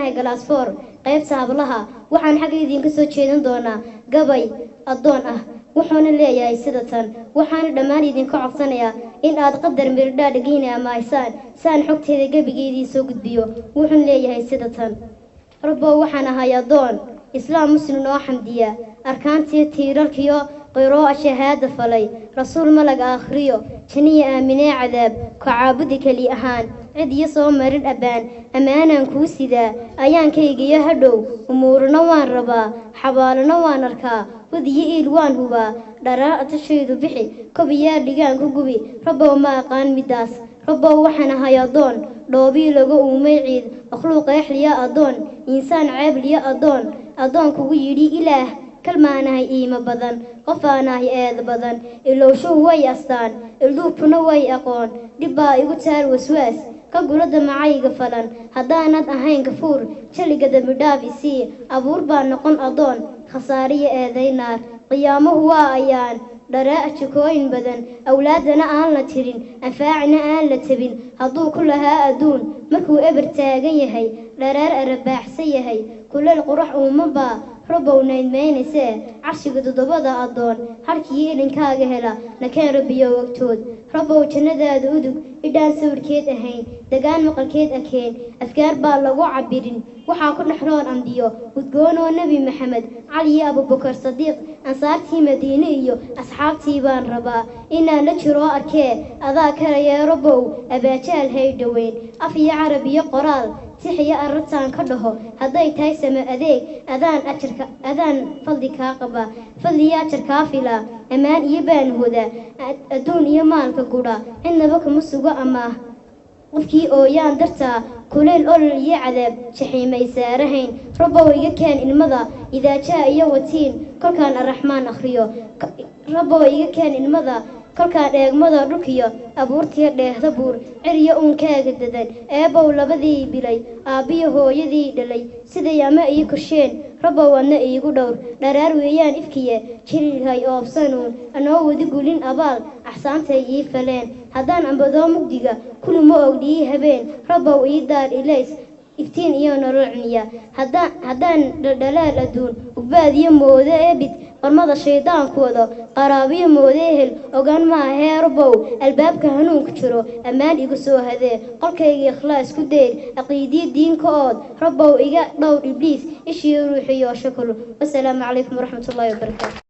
dhiganaya galaasfoor qaybta hablaha waxaan xagga idinka soo jeedin doonaa gabay addoon ah wuxuuna leeyahay sida tan waxaan dhammaan idinka codsanayaa in aad qadar mirdhaa dhagiina amaysaan saan xogteeda gabigeedii soo gudbiyo wuxuuna leeyahay sida tan rabbo waxaan ahay addoon islaam muslim oo xamdiya arkaantii tiirarkiyo qiroo shahaada falay rasuul malag akhriyo janiya aaminee cadaab ka caabudi kali ahaan cid iyo soo marin abaan ammaanaan kuu sidaa ayaankaygiyo hadhow umuurna waan rabaa xabaalana waan arkaa wadiyo iil waan hubaa dharaatashaydu bixi kobiyaa dhigaan ku gubi rabbow ma aqaan midaas rabbow waxaan ahay addoon dhoobii laga uumay ciid makhluuq eexliya addoon insaan ceebliya addoon kugu yidhi ilaah kalmaanahay iima badan qofaanahay eed badan ilowshuhu way astaan ilduubkuna way aqoon dhibbaa igu taal waswaas ka gulada macayga falan haddaanad ahayn gafuur jaliga dambidhaaf isii abuur baa noqon addoon khasaariya eedaynaar qiyaamuhu waa ayaan dharaa jikooyin badan awlaadana aan la tirin anfaacina aan la tabin hadduu ku lahaa adduun markuu eber taagan yahay dharaar arabaaxsan yahay kuleel qurax uumabaa rabbow naydmaynaysee carshiga toddobada addoon halkii idinkaaga hela nakeen rabbiyo wagtood rabbow jannadaada udug idhaan sawirkeed ahayn degaan maqalkeed akeen afgaar baa lagu cabirin waxaa ku dhexroon ambiyo udgoonoo nebi maxamed cali iyo abubakar sadiiq ansaartii madiine iyo asxaabtii baan rabaa inaan la jiroo arkee adaa karayee rabbow abaajaal hay dhoweyn af iyo carab iyo qoraal sixiyo arrintaan ka dhaho hadday tahay sama adeeg adaan fadli kaa qaba fadliya ajar kaa filaa ammaan iyo baan hodaa adduun iyo maalka gudha cidnaba kama sugo amaah qofkii ooyaan dartaa kuleel olol iyo cadaab jaxiimay saarahayn rabbow iga keen ilmada idaajaa iyo watiin kolkaan arraxmaan akhriyo rabbow iga keen ilmada kolkaan eegmada dhulkiyo abuurtiya dheehda buur ciriyo uunkaaga dadan eebow labadii bilay aabbiyo hooyadii dhalay siday ama ii korsheen rabbow adna iigu dhowr dharaar weeyaan ifkiye jirilhay oobsanuun anoo wadi gulin abaal axsaantay ii faleen haddaan ambadoo mugdiga kuluma ogdhii habeen rabbow ii daar ilays iftiin iyo nolol cuniya haddaan dhaldhalaal adduun ugbaadiyo moodo eebid qormada shaydaankooda qaraabiyo moodo ehel ogaan maahee rabbow albaabka hanuunka jiro ammaan igu soo hadee qolkayga ikhlaas ku deyr caqiidiyo diinka ood rabbow iga dhowr ibliis ishiyo ruuxiyo shakul wasalaamu calaykum waraxmatullaahi wabarakaatu